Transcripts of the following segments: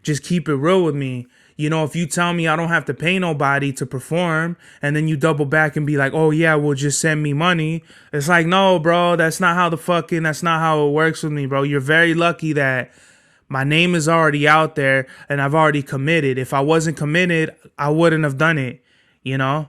just keep it real with me. You know, if you tell me I don't have to pay nobody to perform, and then you double back and be like, oh yeah, well, just send me money. It's like, no, bro, that's not how it works with me, bro. You're very lucky that my name is already out there and I've already committed. If I wasn't committed, I wouldn't have done it, you know?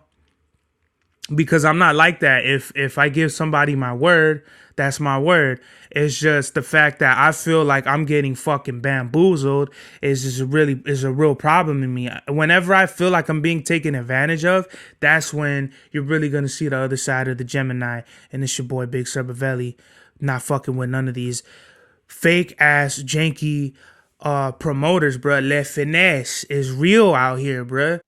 Because I'm not like that. If I give somebody my word, that's my word. It's just the fact that I feel like I'm getting fucking bamboozled is a real problem in me. Whenever I feel like I'm being taken advantage of, that's when you're really gonna see the other side of the Gemini. And it's your boy Big Cerbavelli, not fucking with none of these fake ass janky promoters, bruh. Le finesse is real out here, bruh.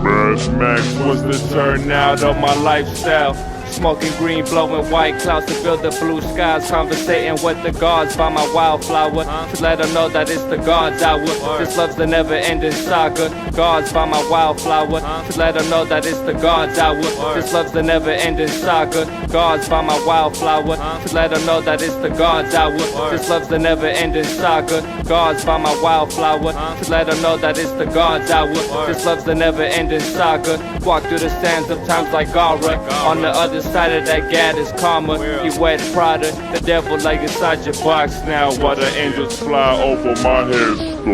Mad Max was the turnout of my lifestyle. Smoking green, blowing white clouds to build the blue skies. Conversating with the gods by my wildflower to let them know that it's the gods hour. This love's the never-ending saga. Gods by my wildflower to let them know that it's the gods hour. This love's the never-ending saga. Gods by my wildflower to let them know that it's the gods hour. This love's the never-ending saga. Gods by my wildflower to let them know that it's the gods hour. This love's the never-ending saga. Walk through the sands of times like Gara. On the other side of that gad is karma. You wet Prada, the devil like inside your box now. While the angels fly over my headstone.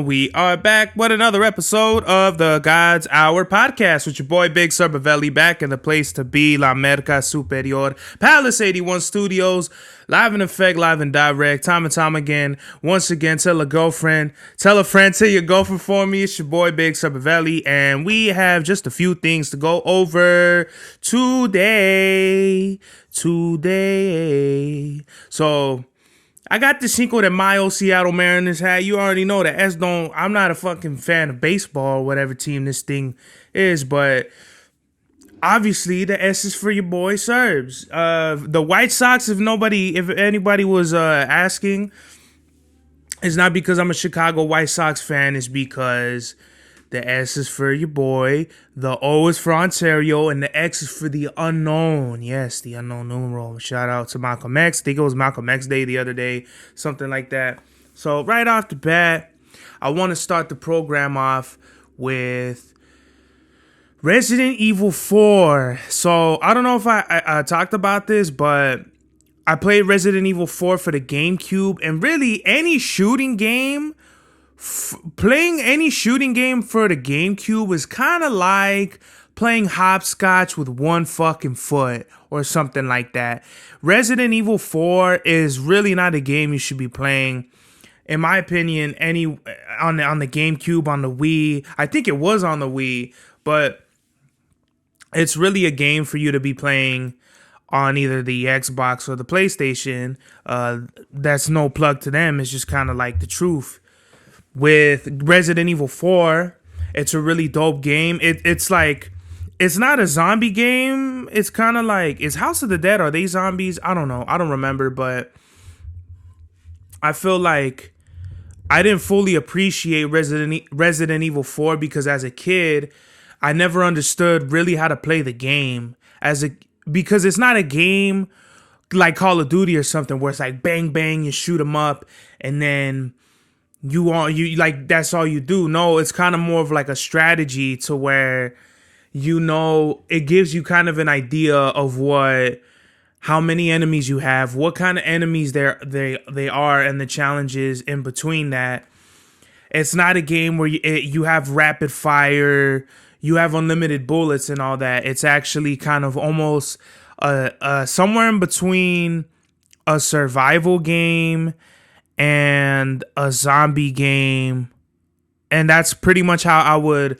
We are back with another episode of the God's Hour podcast with your boy Big Cerbavelli, back in the place to be, La Merca Superior, Palace 81 Studios, live in effect, live and direct, time and time again. Once again, tell a friend, tell your girlfriend for me. It's your boy Big Cerbavelli, and we have just a few things to go over today. So I got the Cinco de Mayo Seattle Mariners hat. You already know that I'm not a fucking fan of baseball or whatever team this thing is, but obviously the S is for your boy Serbs. The White Sox, if anybody was asking, it's not because I'm a Chicago White Sox fan. It's because the S is for your boy, the O is for Ontario, and the X is for the unknown. Yes, the unknown numeral. Shout out to Malcolm X. I think it was Malcolm X Day the other day, something like that. So right off the bat, I want to start the program off with Resident Evil 4. So I don't know if I talked about this, but I played Resident Evil 4 for the GameCube, and really any shooting game, playing any shooting game for the GameCube is kind of like playing hopscotch with one fucking foot or something like that. Resident Evil 4 is really not a game you should be playing, in my opinion, on the GameCube, on the Wii. I think it was on the Wii, but it's really a game for you to be playing on either the Xbox or the PlayStation. That's no plug to them. It's just kind of like the truth. With Resident Evil 4, it's a really dope game. It's like, it's not a zombie game. It's kind of like, is House of the Dead, are they zombies? I don't know. I don't remember, but I feel like I didn't fully appreciate Resident Evil 4 because as a kid, I never understood really how to play the game because it's not a game like Call of Duty or something where it's like bang bang, you shoot them up and then you like that's all you do. No, it's kind of more of like a strategy to where, you know, it gives you kind of an idea of how many enemies you have, what kind of enemies they are, and the challenges in between that. It's not a game where you have rapid fire, you have unlimited bullets and all that. It's actually kind of almost somewhere in between a survival game and a zombie game. And that's pretty much how I would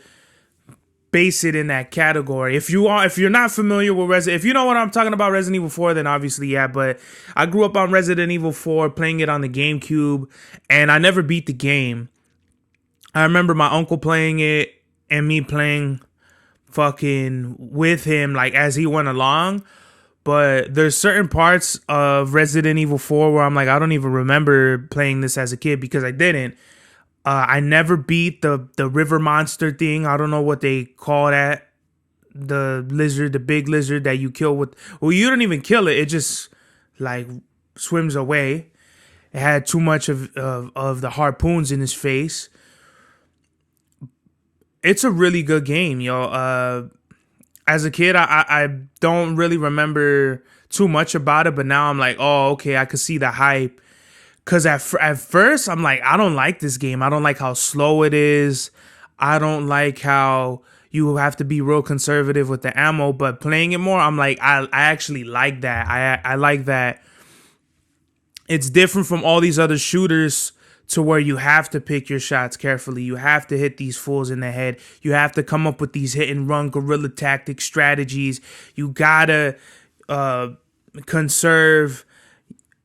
base it in that category. If you're not familiar with if you know what I'm talking about, Resident Evil 4, then obviously, yeah. But I grew up on Resident Evil 4, playing it on the GameCube, and I never beat the game. I remember my uncle playing it and me playing fucking with him, like, as he went along. But there's certain parts of Resident Evil 4 where I'm like, I don't even remember playing this as a kid because I didn't. I never beat the river monster thing. I don't know what they call that. the lizard, the big lizard that you kill with. Well, you don't even kill it; it just like swims away. It had too much of the harpoons in his face. It's a really good game, yo. As a kid, I don't really remember too much about it, but now I'm like, oh, okay, I could see the hype. Cause at first I'm like, I don't like this game. I don't like how slow it is. I don't like how you have to be real conservative with the ammo. But playing it more, I'm like, I actually like that. I like that it's different from all these other shooters to where you have to pick your shots carefully. You have to hit these fools in the head. You have to come up with these hit and run guerrilla tactic strategies. You gotta conserve.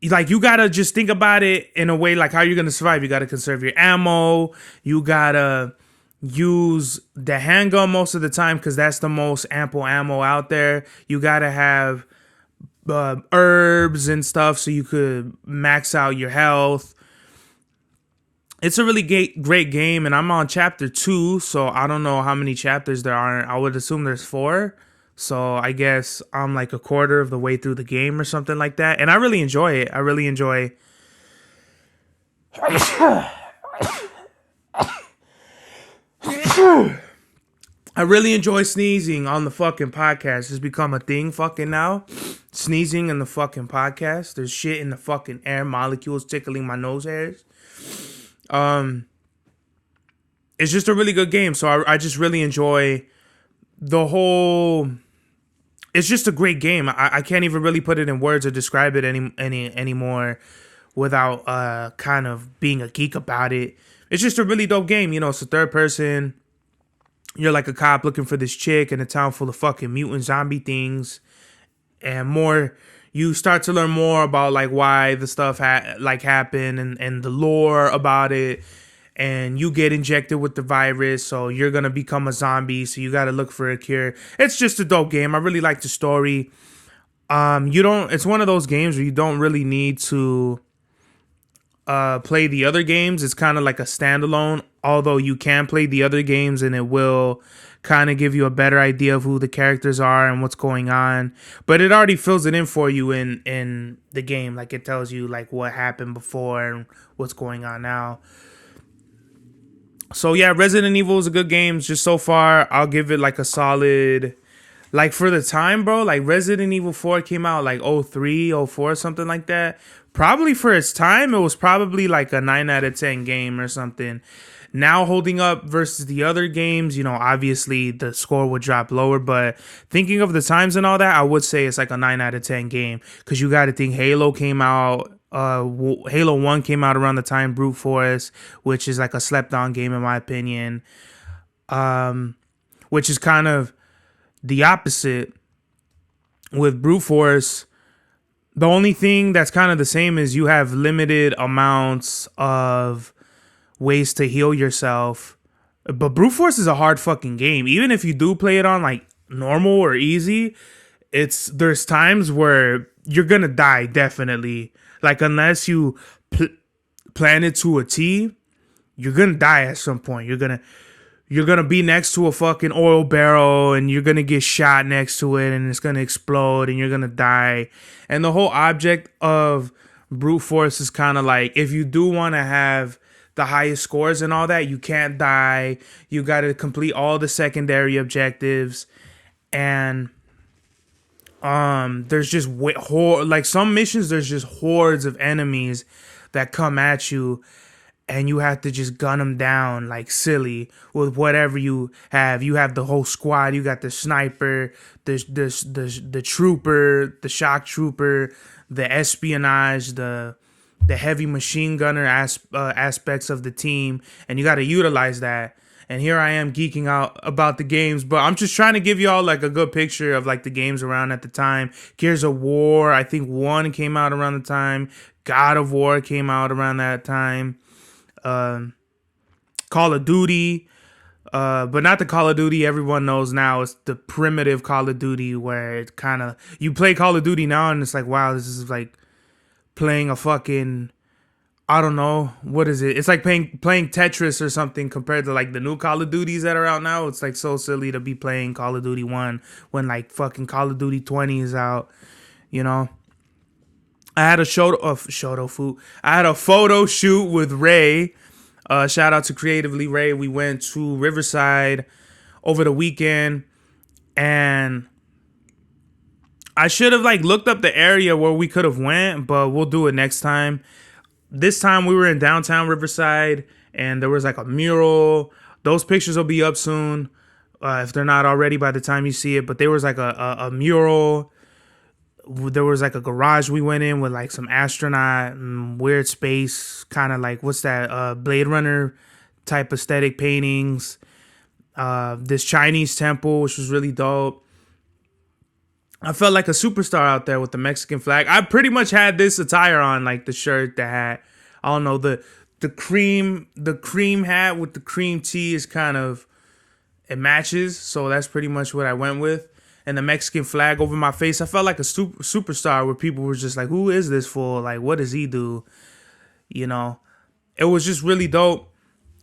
Like, you gotta just think about it in a way like how you're gonna survive. You gotta conserve your ammo. You gotta use the handgun most of the time because that's the most ample ammo out there. You gotta have herbs and stuff so you could max out your health. It's a really great game, and I'm on chapter 2, so I don't know how many chapters there are. I would assume there's 4, so I guess I'm like a quarter of the way through the game or something like that, and I really enjoy it. I really enjoy I really enjoy sneezing on the fucking podcast. It's become a thing fucking now. Sneezing in the fucking podcast. There's shit in the fucking air molecules tickling my nose hairs. It's just a really good game. So I just really enjoy the whole. It's just a great game. I can't even really put it in words or describe it anymore without kind of being a geek about it. It's just a really dope game. You know, it's a third person. You're like a cop looking for this chick in a town full of fucking mutant zombie things, and more. You start to learn more about like why the stuff happened and the lore about it, and you get injected with the virus, so you're gonna become a zombie. So you got to look for a cure. It's just a dope game. I really like the story. It's one of those games where you don't really need to play the other games. It's kind of like a standalone, although you can play the other games and it will kind of give you a better idea of who the characters are and what's going on. But it already fills it in for you in the game. Like, it tells you like what happened before and what's going on now. So yeah, Resident Evil is a good game. Just so far, I'll give it like a solid. Like, for the time, bro, like Resident Evil 4 came out like 03, 04, something like that. Probably for its time, it was probably like a 9 out of 10 game or something. Now, holding up versus the other games, you know, obviously the score would drop lower. But thinking of the times and all that, I would say it's like a 9 out of 10 game. Because you got to think Halo came out. Halo 1 came out around the time Brute Force, which is like a slept-on game in my opinion. Which is kind of the opposite with Brute Force. The only thing that's kind of the same is you have limited amounts of ways to heal yourself. But Brute Force is a hard fucking game. Even if you do play it on like normal or easy, there's times where you're gonna die, definitely. Like, unless you plan it to a T, you're gonna die at some point. You're gonna be next to a fucking oil barrel and you're gonna get shot next to it and it's gonna explode and you're gonna die. And the whole object of Brute Force is kind of like, if you do want to have the highest scores and all that, you can't die. You got to complete all the secondary objectives. And there's just like some missions, there's just hordes of enemies that come at you. And you have to just gun them down like silly with whatever you have. You have the whole squad. You got the sniper, the trooper, the shock trooper, the espionage, the heavy machine gunner aspects of the team, and you got to utilize that. And here I am geeking out about the games, but I'm just trying to give y'all like a good picture of like the games around at the time. Gears of War, I think 1 came out around the time. God of War came out around that time. Call of Duty, but not the Call of Duty everyone knows now. It's the primitive Call of Duty where it kind of, you play Call of Duty now and it's like, wow, this is like playing a fucking I don't know, what is it? It's like playing Tetris or something compared to like the new Call of Duties that are out now. It's like so silly to be playing Call of Duty 1 when like fucking Call of Duty 20 is out, you know? I had a I had a photo shoot with Ray. Shout out to Creatively Ray. We went to Riverside over the weekend, and I should have like looked up the area where we could have went, but we'll do it next time. This time we were in downtown Riverside, and there was like a mural. Those pictures will be up soon, if they're not already by the time you see it. But there was like a mural. There was like a garage we went in with like some astronaut and weird space, kind of like, what's that, Blade Runner type aesthetic paintings. This Chinese temple, which was really dope. I felt like a superstar out there with the Mexican flag. I pretty much had this attire on, like the shirt, the hat. I don't know, the cream hat with the cream tee is kind of, it matches. So that's pretty much what I went with. And the Mexican flag over my face. I felt like a superstar where people were just like, who is this fool? Like, what does he do? You know, it was just really dope.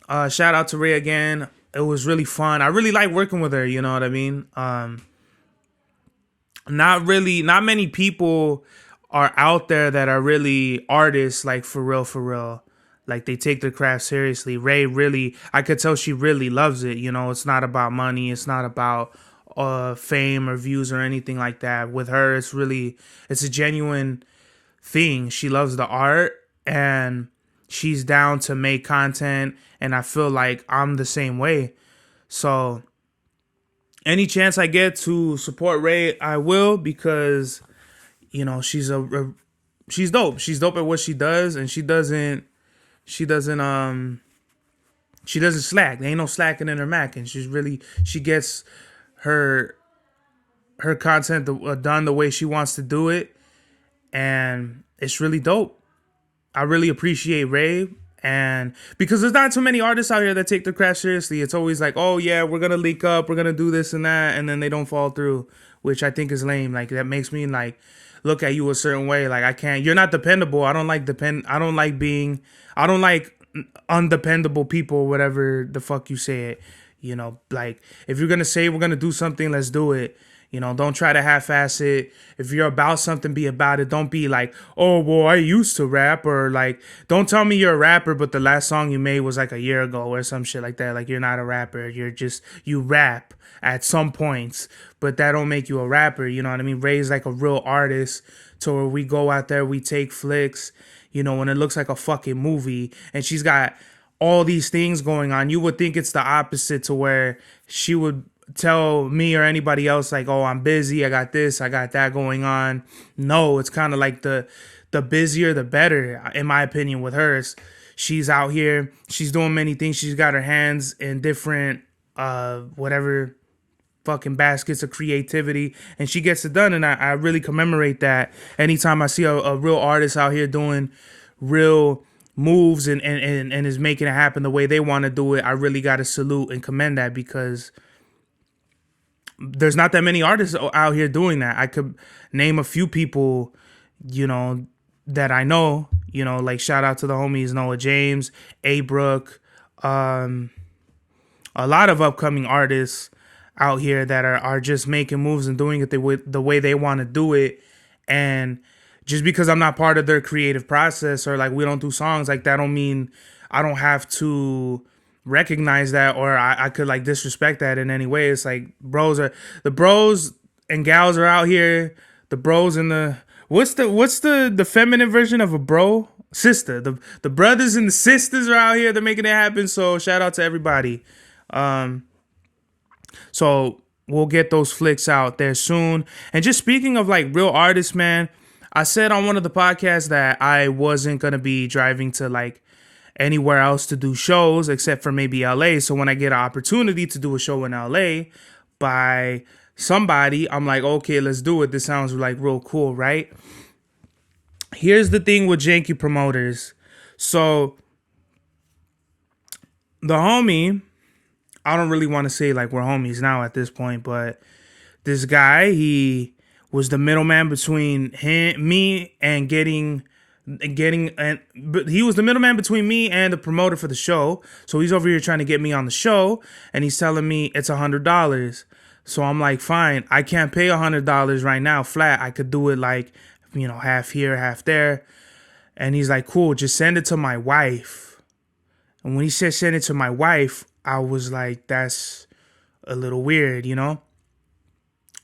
Shout out to Ray again. It was really fun. I really like working with her. You know what I mean? Not many people are out there that are really artists, like for real. Like they take their craft seriously. Ray really, I could tell she really loves it. You know, it's not about money. It's not about fame or views or anything like that. With her, it's a genuine thing. She loves the art, and she's down to make content, and I feel like I'm the same way. So any chance I get to support Ray, I will, because you know she's dope. She's dope at what she does, and she doesn't slack. There ain't no slacking in her Mac, and she gets her content done the way she wants to do it, and it's really dope. I really appreciate Ray, and because there's not too many artists out here that take their craft seriously. It's always like, oh yeah, we're gonna link up, we're gonna do this and that, and then they don't fall through, which I think is lame. Like that makes me like look at you a certain way. Like you're not dependable. I don't like undependable people, whatever the fuck you say it. You know, like if you're gonna say we're gonna do something, let's do it. You know, don't try to half-ass it. If you're about something, be about it. Don't be like, oh, well, I used to rap, or like, don't tell me you're a rapper, but the last song you made was like a year ago or some shit like that. Like you're not a rapper. You rap at some points, but that don't make you a rapper. You know what I mean? Ray's like a real artist, to where we go out there, we take flicks, you know, when it looks like a fucking movie, and she's got all these things going on. You would think it's the opposite, to where she would tell me or anybody else like, oh, I'm busy, I got this, I got that going on. No, it's kind of like the busier the better, in my opinion. With hers, she's out here, she's doing many things, she's got her hands in different whatever fucking baskets of creativity, and she gets it done, and I really commemorate that anytime I see a real artist out here doing real moves and is making it happen the way they want to do it. I really got to salute and commend that, because there's not that many artists out here doing that. I could name a few people, you know, that I know, you know, like shout out to the homies Noah James, A Brook, a lot of upcoming artists out here that are just making moves and doing it the way they want to do it. And just because I'm not part of their creative process, or like we don't do songs, like that don't mean I don't have to recognize that, or I could like disrespect that in any way. It's like the bros and gals are out here. The bros and the what's the feminine version of a bro? Sister. The brothers and the sisters are out here. They're making it happen. So shout out to everybody. So we'll get those flicks out there soon. And just speaking of like real artists, man, I said on one of the podcasts that I wasn't gonna be driving to like anywhere else to do shows except for maybe LA. So when I get an opportunity to do a show in LA by somebody, I'm like, okay, let's do it. This sounds like real cool, right? Here's the thing with janky promoters. So the homie, I don't really want to say like we're homies now at this point, but this guy, he was the middleman between me and getting but he was the middleman between me and the promoter for the show. So he's over here trying to get me on the show, and he's telling me it's $100. So I'm like, fine, I can't pay $100 right now flat. I could do it like, half here, half there. And he's like, cool, just send it to my wife. And when he said send it to my wife, I was like, that's a little weird,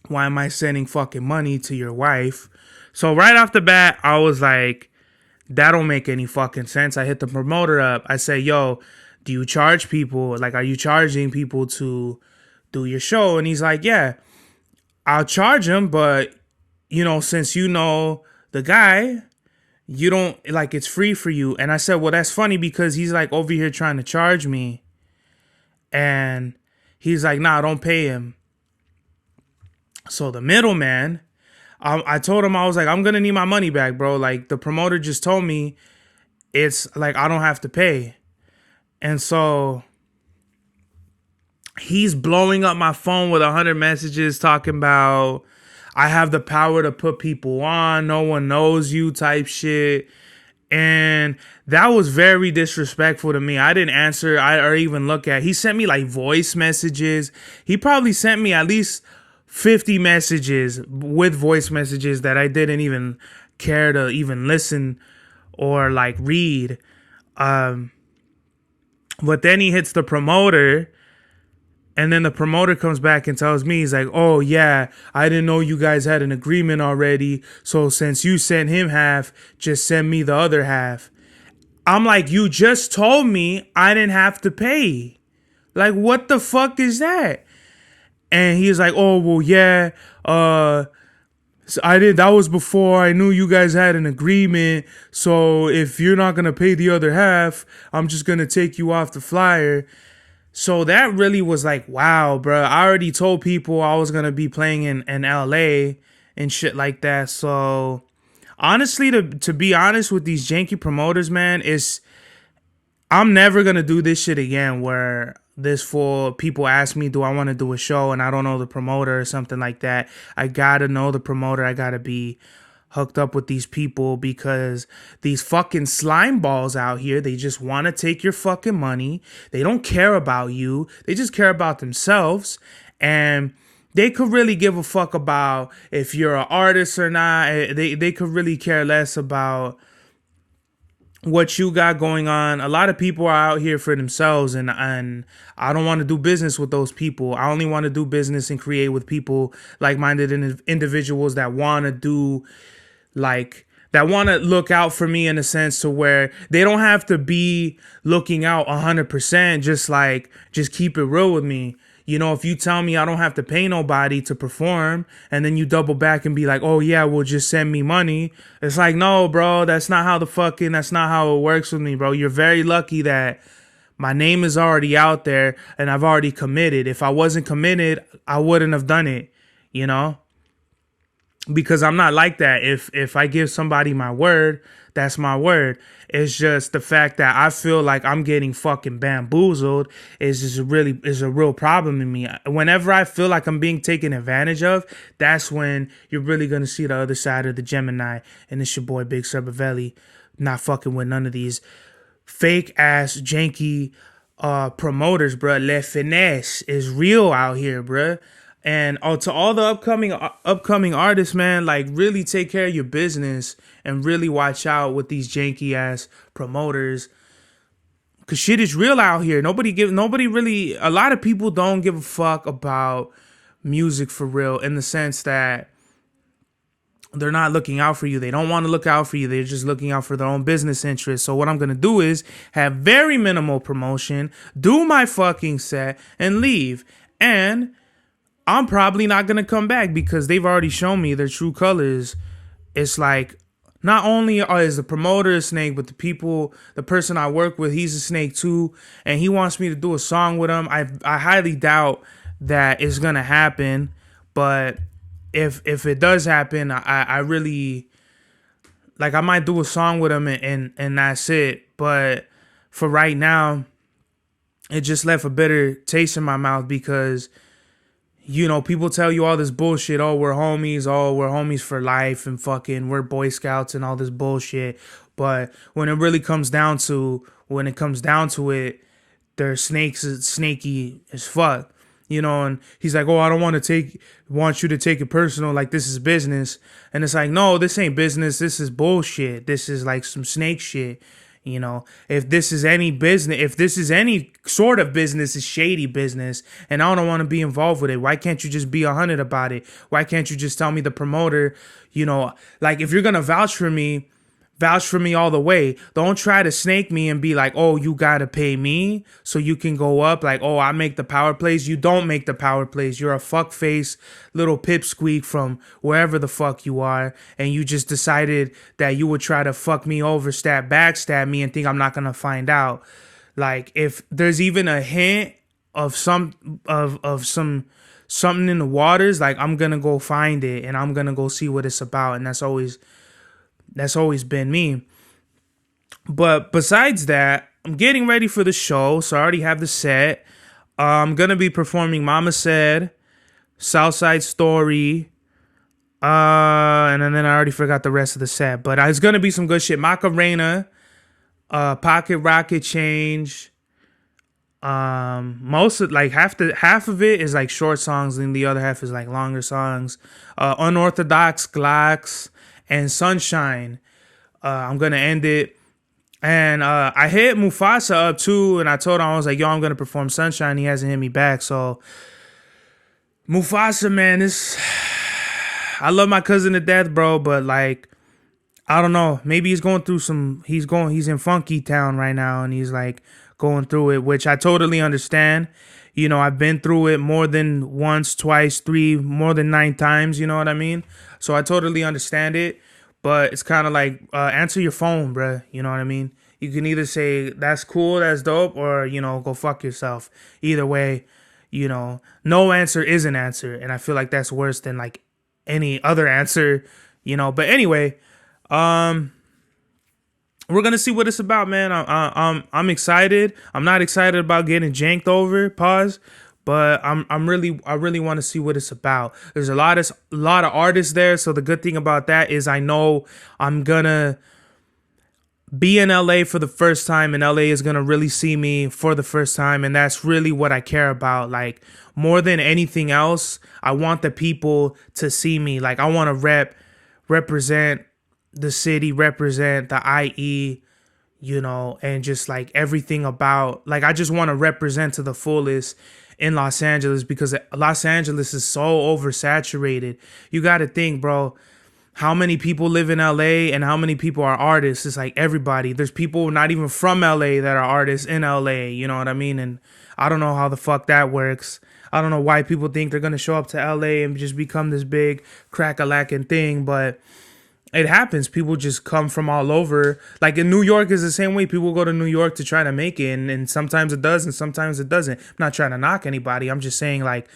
Why am I sending fucking money to your wife? So right off the bat, I was like, that don't make any fucking sense. I hit the promoter up. I say, yo, do you charge people? Like, are you charging people to do your show? And he's like, yeah, I'll charge him. But, since you know the guy, you don't, like, it's free for you. And I said, well, that's funny because he's like over here trying to charge me. And he's like, nah, don't pay him. So the middleman, I told him, I was like, I'm going to need my money back, bro. Like, the promoter just told me it's like, I don't have to pay. And so he's blowing up my phone with 100 messages talking about, I have the power to put people on. No one knows you type shit. And that was very disrespectful to me. I didn't answer or even look at. He sent me like voice messages. He probably sent me at least 50 messages with voice messages that I didn't even care to even listen or like read. But then he hits the promoter, and then the promoter comes back and tells me, he's like, oh yeah, I didn't know you guys had an agreement already. So since you sent him half, just send me the other half. I'm like, you just told me I didn't have to pay. Like, what the fuck is that? And he's like, oh, well, yeah, so that was before I knew you guys had an agreement. So if you're not going to pay the other half, I'm just going to take you off the flyer. So that really was like, wow, bro. I already told people I was going to be playing in LA and shit like that. So honestly, to be honest with these janky promoters, man, I'm never going to do this shit again where people ask me, do I want to do a show and I don't know the promoter or something like that. I gotta know the promoter. I gotta be hooked up with these people because these fucking slime balls out here, they just want to take your fucking money. They don't care about you. They just care about themselves. And they could really give a fuck about if you're an artist or not. They could really care less about what you got going on. A lot of people are out here for themselves, and I don't want to do business with those people. I only want to do business and create with people, like-minded individuals that want to do, like, that want to look out for me in a sense to where they don't have to be looking out 100%, just keep it real with me. If you tell me I don't have to pay nobody to perform, and then you double back and be like, oh yeah, well, just send me money. It's like, no, bro, that's not how it works with me, bro. You're very lucky that my name is already out there and I've already committed. If I wasn't committed, I wouldn't have done it, because I'm not like that. If I give somebody my word, that's my word. It's just the fact that I feel like I'm getting fucking bamboozled is a real problem in me. Whenever I feel like I'm being taken advantage of, that's when you're really gonna see the other side of the Gemini. And it's your boy Big Cerbavelli, not fucking with none of these fake ass janky promoters, bruh. Le finesse is real out here, bruh. And to all the upcoming artists, man, like, really take care of your business and really watch out with these janky ass promoters, cause shit is real out here. A lot of people don't give a fuck about music for real, in the sense that they're not looking out for you. They don't want to look out for you. They're just looking out for their own business interests. So what I'm going to do is have very minimal promotion, do my fucking set, and leave. And I'm probably not going to come back because they've already shown me their true colors. It's like, not only is the promoter a snake, but the person I work with, he's a snake too. And he wants me to do a song with him. I highly doubt that it's going to happen. But if it does happen, I really, like, I might do a song with him and that's it. But for right now, it just left a bitter taste in my mouth because people tell you all this bullshit. Oh, we're homies. Oh, we're homies for life and fucking we're Boy Scouts and all this bullshit. But when it comes down to it, they're snaky as fuck. And he's like, "Oh, I don't want you to take it personal, like this is business." And it's like, "No, this ain't business. This is bullshit. This is like some snake shit." If this is any business, if this is any sort of business, it's shady business, and I don't want to be involved with it. Why can't you just be 100 about it? Why can't you just tell me the promoter, like if you're gonna vouch for me all the way. Don't try to snake me and be like, "Oh, you gotta pay me so you can go up." Like, "Oh, I make the power plays." You don't make the power plays. You're a fuckface little pipsqueak from wherever the fuck you are, and you just decided that you would try to fuck me over, backstab me, and think I'm not gonna find out. Like, if there's even a hint of some something in the waters, like I'm gonna go find it and I'm gonna go see what it's about, and that's always been me. But besides that, I'm getting ready for the show, so I already have the set. I'm gonna be performing Mama Said, Southside Story, and then I already forgot the rest of the set. But it's gonna be some good shit. Macarena, Pocket Rocket Change. Most of like half of it is like short songs, and the other half is like longer songs. Unorthodox, Glocks, and Sunshine. I'm gonna end it. And I hit Mufasa up too, and I told him, I was like, "Yo, I'm gonna perform Sunshine." He hasn't hit me back. So Mufasa, man, I love my cousin to death, bro, but like, I don't know. Maybe he's going through he's in Funky Town right now, and he's like going through it, which I totally understand. I've been through it more than once, twice, three, more than 9 times, you know what I mean? So I totally understand it, but it's kind of like, answer your phone, bruh, you know what I mean? You can either say, "That's cool, that's dope," or, go fuck yourself. Either way, no answer is an answer, and I feel like that's worse than like any other answer, but anyway, we're gonna see what it's about, man. I'm excited. I'm not excited about getting janked over. Pause. But I really want to see what it's about. There's a lot of artists there, so the good thing about that is I know I'm gonna be in LA for the first time, and LA is gonna really see me for the first time, and that's really what I care about. Like, more than anything else, I want the people to see me. Like, I want to represent the city, represent the IE, and just like everything about, like, I just want to represent to the fullest in Los Angeles, because Los Angeles is so oversaturated. You got to think, bro, how many people live in LA and how many people are artists? It's like everybody. There's people not even from LA that are artists in LA, you know what I mean? And I don't know how the fuck that works. I don't know why people think they're going to show up to LA and just become this big crack-a-lacking thing, but it happens. People just come from all over. Like in New York is the same way. People go to New York to try to make it, and sometimes it does and sometimes it doesn't. I'm not trying to knock anybody. I'm just saying, like,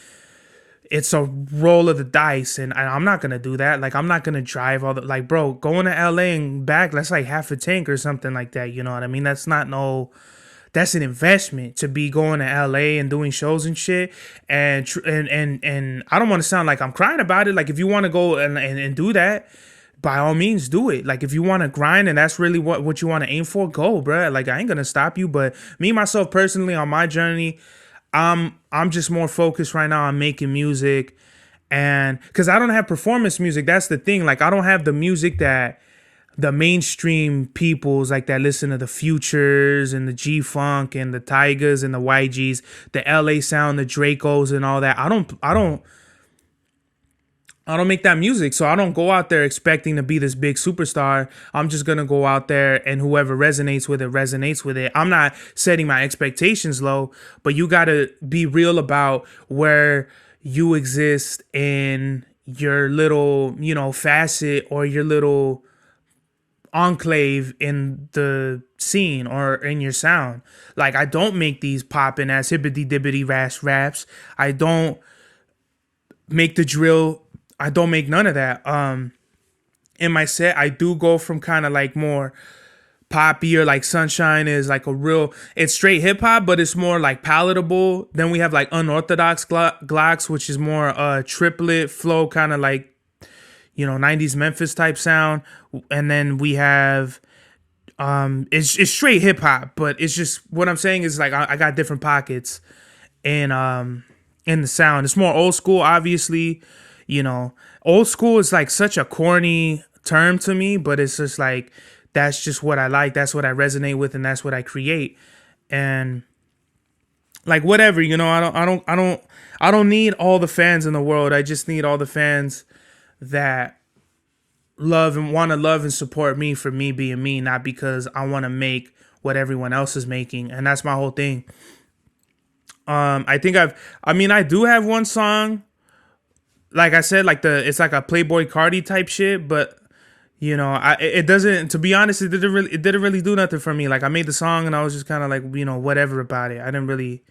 it's a roll of the dice, and I'm not going to do that. Like, I'm not going to drive all the, like, bro, going to LA and back, that's like half a tank or something like that. You know what I mean? That's an investment to be going to LA and doing shows and shit. And I don't want to sound like I'm crying about it. Like, if you want to go and do that, by all means, do it. Like, if you want to grind and that's really what you want to aim for, go, bro. Like, I ain't gonna stop you. But me, myself, personally, on my journey, I'm just more focused right now on making music, and because I don't have performance music. That's the thing. Like, I don't have the music that the mainstream peoples like that listen to the Futures and the G-Funk and the Tigers and the YGs, the LA Sound, the Dracos and all that. I don't make that music, so I don't go out there expecting to be this big superstar. I'm just gonna go out there, and whoever resonates with it. I'm not setting my expectations low, but you gotta be real about where you exist in your little, facet or your little enclave in the scene or in your sound. Like, I don't make these poppin' ass hippity dippity raps. I don't make the drill. I don't make none of that. In my set, I do go from kind of like more Poppy or like Sunshine is like a real, it's straight hip hop, but it's more like palatable. Then we have like Unorthodox Glocks, which is more triplet flow, kind of like, 90s Memphis type sound. And then we have it's straight hip hop, but it's just, what I'm saying is like I got different pockets in the sound. It's more old school, obviously. Old school is like such a corny term to me, but it's just like, that's just what I like. That's what I resonate with, and that's what I create. And like whatever, I don't need all the fans in the world. I just need all the fans that love and want to love and support me for me being me, not because I want to make what everyone else is making. And that's my whole thing. I think I do have one song, like I said, like it's like a Playboy Cardi type shit, but it doesn't, to be honest, it didn't really do nothing for me. Like I made the song and I was just kind of like, whatever about it. I didn't really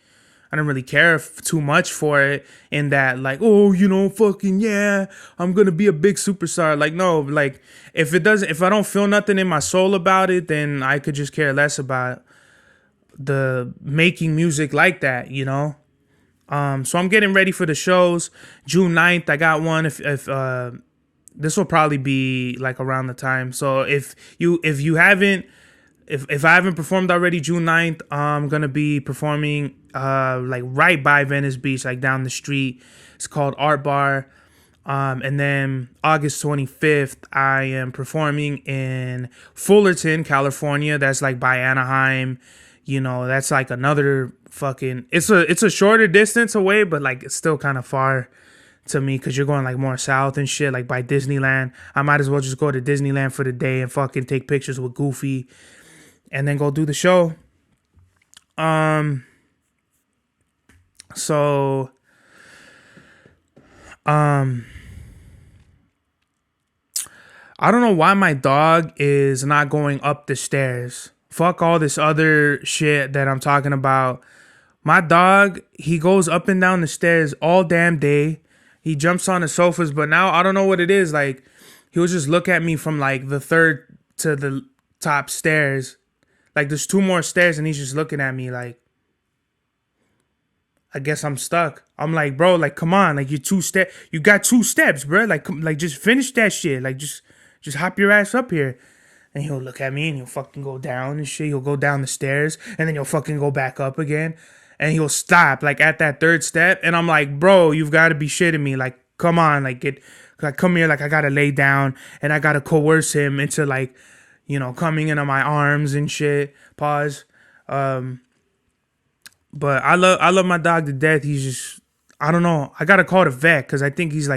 care too much for it, in that like, oh, fucking yeah, I'm gonna be a big superstar. Like, no, like if I don't feel nothing in my soul about it, then I could just care less about the making music like that. So I'm getting ready for the shows. June 9th, I got one. If this will probably be like around the time. So if I haven't performed already, June 9th, I'm gonna be performing like right by Venice Beach, like down the street. It's called Art Bar. And then August 25th, I am performing in Fullerton, California. That's like by Anaheim. That's like another fucking, it's a shorter distance away, but like it's still kind of far to me, because you're going like more south and shit, like by Disneyland. I might as well just go to Disneyland for the day and fucking take pictures with Goofy and then go do the show. So I don't know why my dog is not going up the stairs. Fuck all this other shit that I'm talking about. My dog, he goes up and down the stairs all damn day. He jumps on the sofas, but now I don't know what it is. Like, he'll just look at me from like the third to the top stairs. Like, there's 2 more stairs and he's just looking at me like, I guess I'm stuck. I'm like, bro, like, come on. Like, you got 2 steps, bro. Like just finish that shit. Like, just hop your ass up here. And he'll look at me and he'll fucking go down and shit. He'll go down the stairs and then he'll fucking go back up again. And he'll stop like at that 3rd step. And I'm like, bro, you've got to be shitting me. Like, come on. Like, come here. Like, I got to lay down and I got to coerce him into like, coming into my arms and shit. Pause. But I love my dog to death. He's just, I don't know. I got to call the vet because I think he's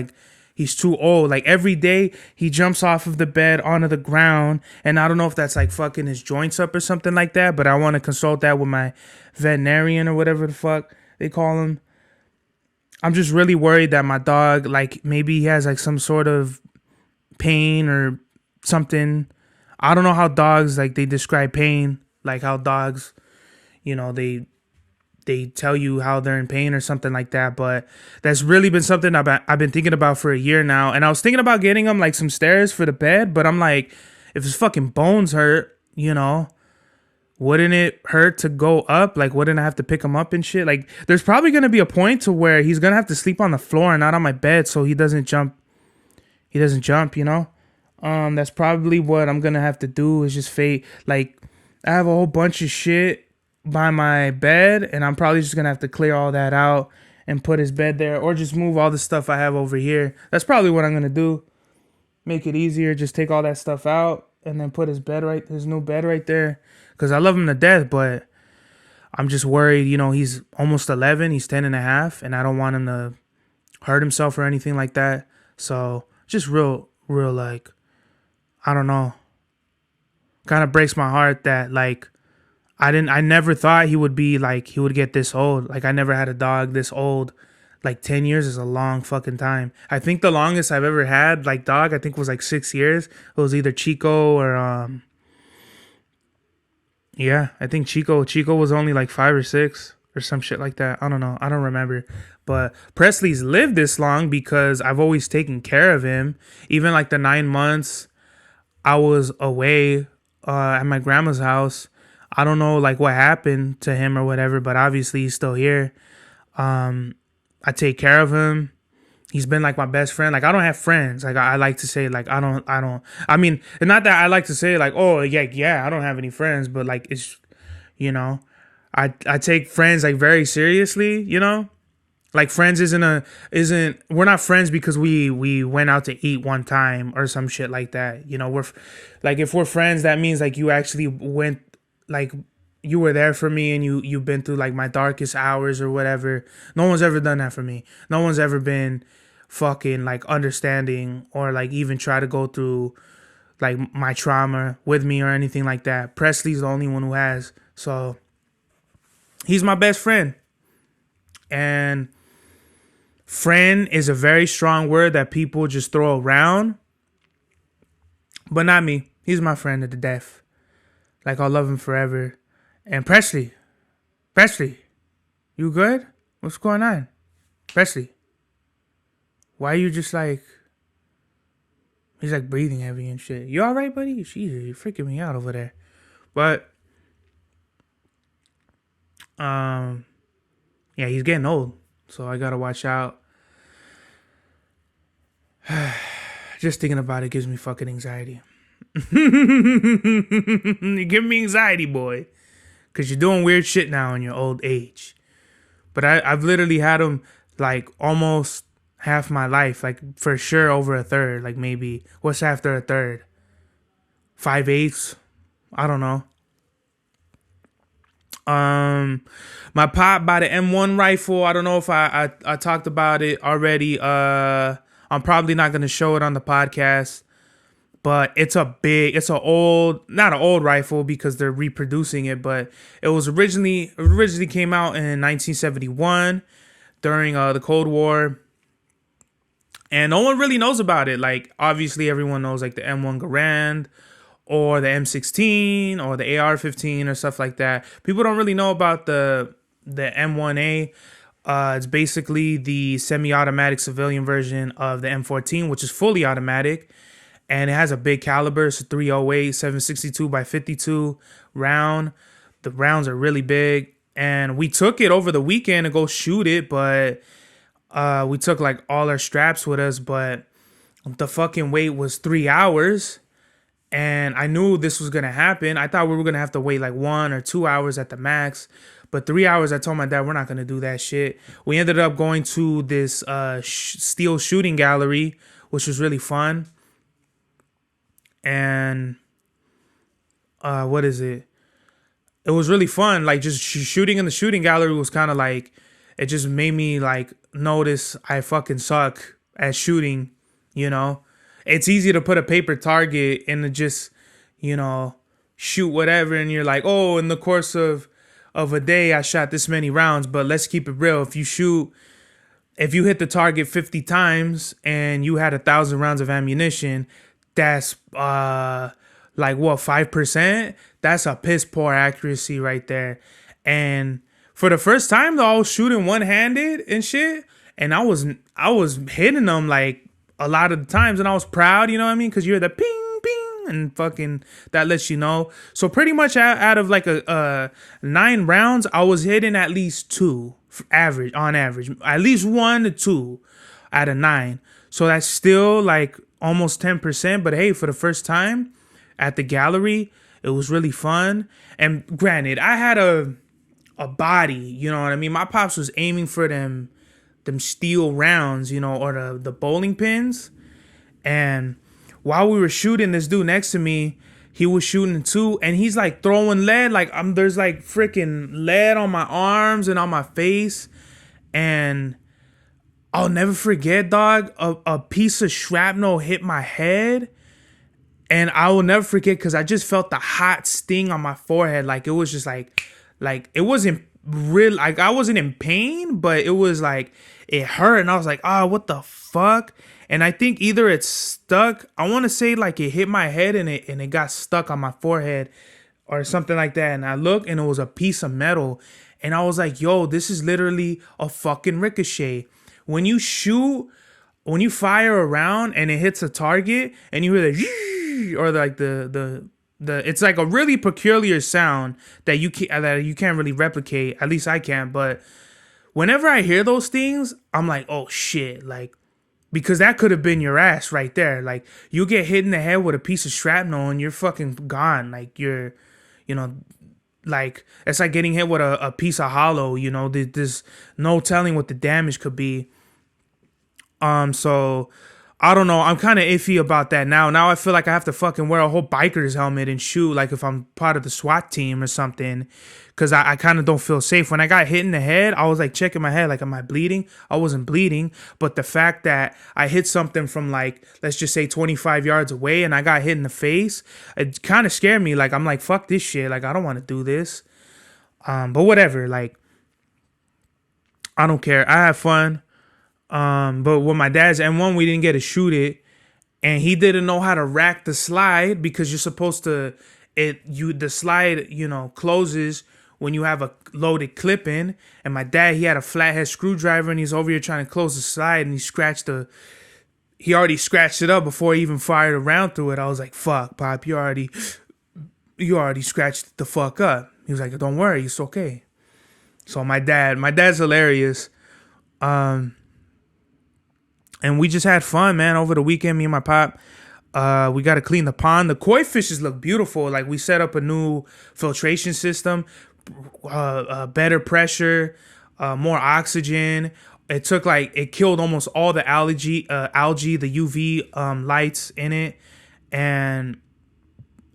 too old. Like, every day he jumps off of the bed onto the ground, and I don't know if that's like fucking his joints up or something like that, but I want to consult that with my veterinarian or whatever the fuck they call him. I'm just really worried that my dog, like, maybe he has like some sort of pain or something. I don't know how dogs, like, they describe pain, like how dogs, they tell you how they're in pain or something like that. But that's really been something I've been thinking about for a year now. And I was thinking about getting him like some stairs for the bed, but I'm like, if his fucking bones hurt, wouldn't it hurt to go up? Like, wouldn't I have to pick him up and shit? Like, there's probably going to be a point to where he's going to have to sleep on the floor and not on my bed so he doesn't jump. That's probably what I'm going to have to do, is just fate. Like, I have a whole bunch of shit by my bed, and I'm probably just gonna have to clear all that out and put his bed there, or just move all the stuff I have over here. That's probably what I'm gonna do. Make it easier, just take all that stuff out and then put his new bed right there. Cause I love him to death, but I'm just worried, he's almost 11, he's 10 and a half, and I don't want him to hurt himself or anything like that. So just real like, I don't know. Kind of breaks my heart that like, I never thought he would get this old. Like, I never had a dog this old. Like, 10 years is a long fucking time. I think the longest I've ever had, like, dog, I think was like 6 years. It was either Chico or, I think Chico was only like 5 or 6 or some shit like that. I don't know. I don't remember. But Presley's lived this long because I've always taken care of him. Even like the 9 months I was away, at my grandma's house. I don't know like what happened to him or whatever, but obviously he's still here. I take care of him. He's been like my best friend. Like I don't have friends. Like I like to say like I don't. I mean, and not that I like to say like, oh yeah, I don't have any friends, but like it's, you know, I take friends like very seriously, you know? Like friends isn't we're not friends because we went out to eat one time or some shit like that. You know, we're like if we're friends, that means like you actually went, like you were there for me and you've been through like my darkest hours or whatever. No one's ever done that for me. No one's ever been fucking like understanding or like even try to go through like my trauma with me or anything like that. Presley's the only one who has. So he's my best friend. And friend is a very strong word that people just throw around. But not me. He's my friend to the death. Like I'll love him forever. And Presley, you good? What's going on? Presley, why are you just like, he's like breathing heavy and shit. You alright, buddy? Jesus, you're freaking me out over there. But, yeah, he's getting old. So I gotta watch out. Just thinking about it gives me fucking anxiety. You give me anxiety, boy. Because you're doing weird shit now in your old age. But I've literally had him like almost half my life. Like for sure over a third. Like maybe, what's after a third? 5/8? I don't know. My pop bought an M1 rifle. I don't know if I talked about it already. I'm probably not going to show it on the podcast. But it's not an old rifle because they're reproducing it, but it was originally came out in 1971 during the Cold War. And no one really knows about it. Like obviously everyone knows like the M1 Garand or the M16 or the AR-15 or stuff like that. People don't really know about the M1A. It's basically the semi-automatic civilian version of the M14, which is fully automatic. And it has a big caliber. It's a 308, 762 by 52 round. The rounds are really big. And we took it over the weekend to go shoot it, but we took like all our straps with us, but the fucking wait was 3 hours. And I knew this was going to happen. I thought we were going to have to wait like 1 or 2 hours at the max. But 3 hours, I told my dad, we're not going to do that shit. We ended up going to this steel shooting gallery, which was really fun. And what is it? It was really fun. Like just shooting in the shooting gallery was kind of like, it just made me like notice I fucking suck at shooting, you know? It's easy to put a paper target and to just, you know, shoot whatever. And you're like, oh, in the course of a day, I shot this many rounds. But let's keep it real. If you hit the target 50 times and you had 1,000 rounds of ammunition, that's like what, 5%? That's a piss poor accuracy right there. And for the first time though, I was shooting one-handed and shit, and I was hitting them like a lot of the times, and I was proud, you know what I mean? Because you're the ping ping and fucking that lets you know. So pretty much out of like a 9 rounds, I was hitting at least 2 on average, at least 1 to 2 out of 9. So that's still like almost 10%. But hey, for the first time at the gallery, it was really fun. And granted, I had a body, you know what I mean? My pops was aiming for them steel rounds, you know, or the bowling pins. And while we were shooting, this dude next to me, he was shooting too, and he's like throwing lead. Like there's like freaking lead on my arms and on my face. And I'll never forget, dog, a piece of shrapnel hit my head. And I will never forget because I just felt the hot sting on my forehead. Like it was just like it wasn't real. Like I wasn't in pain, but it was like it hurt. And I was like, what the fuck? And I think either it's stuck. I want to say like it hit my head and it got stuck on my forehead or something like that. And I looked and it was a piece of metal. And I was like, yo, this is literally a fucking ricochet. When you fire around and it hits a target and you hear the or like the it's like a really peculiar sound that you can't really replicate. At least I can't. But whenever I hear those things, I'm like, oh shit, like, because that could have been your ass right there. Like, you get hit in the head with a piece of shrapnel and you're fucking gone. Like, you know, like, it's like getting hit with a piece of hollow. You know, there's no telling what the damage could be. So I don't know. I'm kind of iffy about that now. Now I feel like I have to fucking wear a whole biker's helmet and shoot, like if I'm part of the SWAT team or something, because I kind of don't feel safe. When I got hit in the head, I was like checking my head, like, am I bleeding? I wasn't bleeding, but the fact that I hit something from, like, let's just say 25 yards away and I got hit in the face, it kind of scared me. Like, I'm like, fuck this shit. Like, I don't want to do this. But whatever. Like, I don't care. I have fun. But with my dad's M1, we didn't get to shoot it, and he didn't know how to rack the slide, because you're supposed to the slide, you know, closes when you have a loaded clip in. And my dad, he had a flathead screwdriver, and he's over here trying to close the slide, and he already scratched it up before he even fired a round through it. I was like, fuck, Pop, you already scratched it the fuck up. He was like, don't worry, it's okay. So my dad's hilarious. And we just had fun, man, over the weekend. Me and my pop, we got to clean the pond. The koi fishes look beautiful. Like, we set up a new filtration system, better pressure, more oxygen. It killed almost all the algae, the UV lights in it. And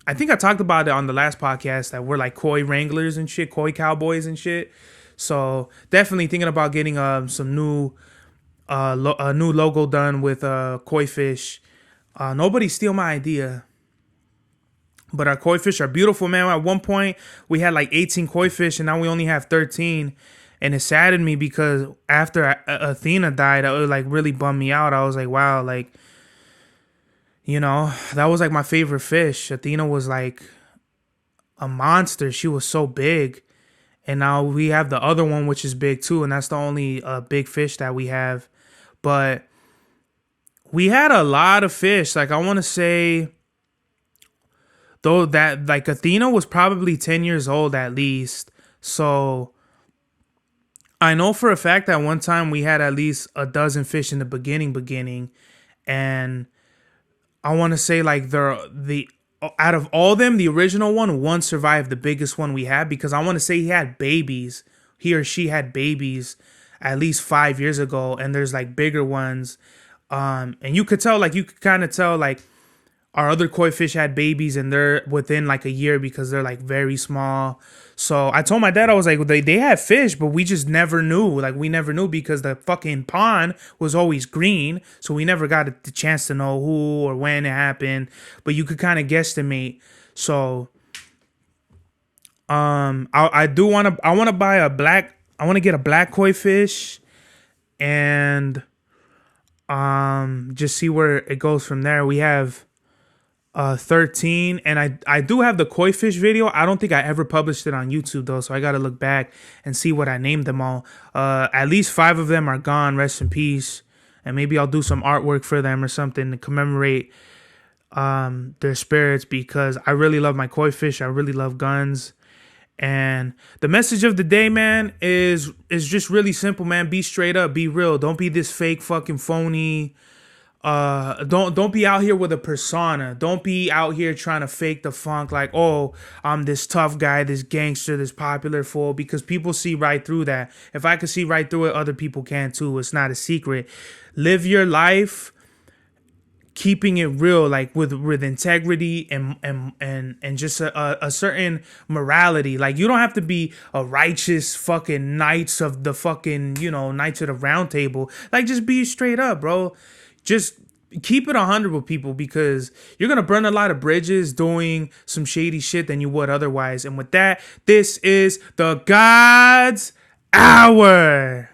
I think I talked about it on the last podcast that we're like koi wranglers and shit, koi cowboys and shit. So definitely thinking about getting some new a new logo done with koi fish. Nobody steal my idea. But our koi fish are beautiful, man. At one point, we had like 18 koi fish, and now we only have 13. And it saddened me because after Athena died, it like really bummed me out. I was like, wow, like, you know, that was like my favorite fish. Athena was like a monster. She was so big. And now we have the other one, which is big too. And that's the only big fish that we have. But we had a lot of fish. Like, I want to say, though, that like Athena was probably 10 years old at least. So I know for a fact that one time we had at least a dozen fish in the beginning. And I want to say, like, the out of all them, the original one survived the biggest one we had, because I want to say he had babies. He or she had babies at least 5 years ago, and there's like bigger ones. And you could kind of tell like our other koi fish had babies, and they're within like a year because they're like very small. So I told my dad, I was like, they had fish, but we just never knew. Like, we never knew because the fucking pond was always green. So we never got the chance to know who or when it happened, but you could kind of guesstimate. So, I want to get a black koi fish, and, just see where it goes from there. We have 13, and I do have the koi fish video. I don't think I ever published it on YouTube though, so I gotta look back and see what I named them all. At least 5 of them are gone, rest in peace, and maybe I'll do some artwork for them or something to commemorate their spirits, because I really love my koi fish. I really love guns. And the message of the day, man, is just really simple, man. Be straight up, be real. Don't be this fake fucking phony. Don't be out here with a persona. Don't be out here trying to fake the funk like, oh, I'm this tough guy, this gangster, this popular fool, because people see right through that. If I could see right through it, other people can too. It's not a secret. Live your life keeping it real, like with integrity and just a certain morality. Like, you don't have to be a righteous fucking knights of the fucking, you know, knights of the round table. Like, just be straight up, bro. Just keep it 100 with people, because you're going to burn a lot of bridges doing some shady shit than you would otherwise. And with that, this is the God's Hour.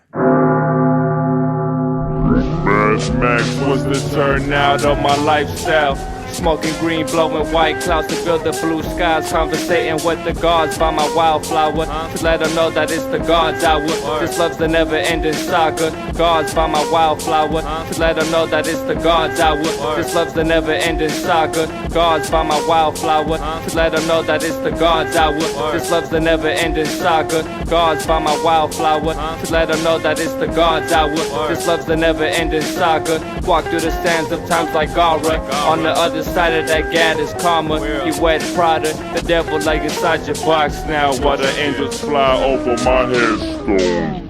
Max was the turnout of my lifestyle. Smoking green, blowing white clouds to build the blue skies. Conversating with the gods by my wildflower, to let them know that it's the God's hour. This love's the never-ending saga. Gods by my wildflower, to let them know that it's the God's hour. This love's the never-ending saga. Gods by my wildflower, to let them know that it's the God's hour. This love's the never-ending saga. Gods by my wildflower, to let them know that it's the God's hour. This love's the never-ending saga. Walk through the sands of times like Gara. On the other side of that gad is karma. You wet Prada, the devil like inside your box now. While the angels fly over my headstone.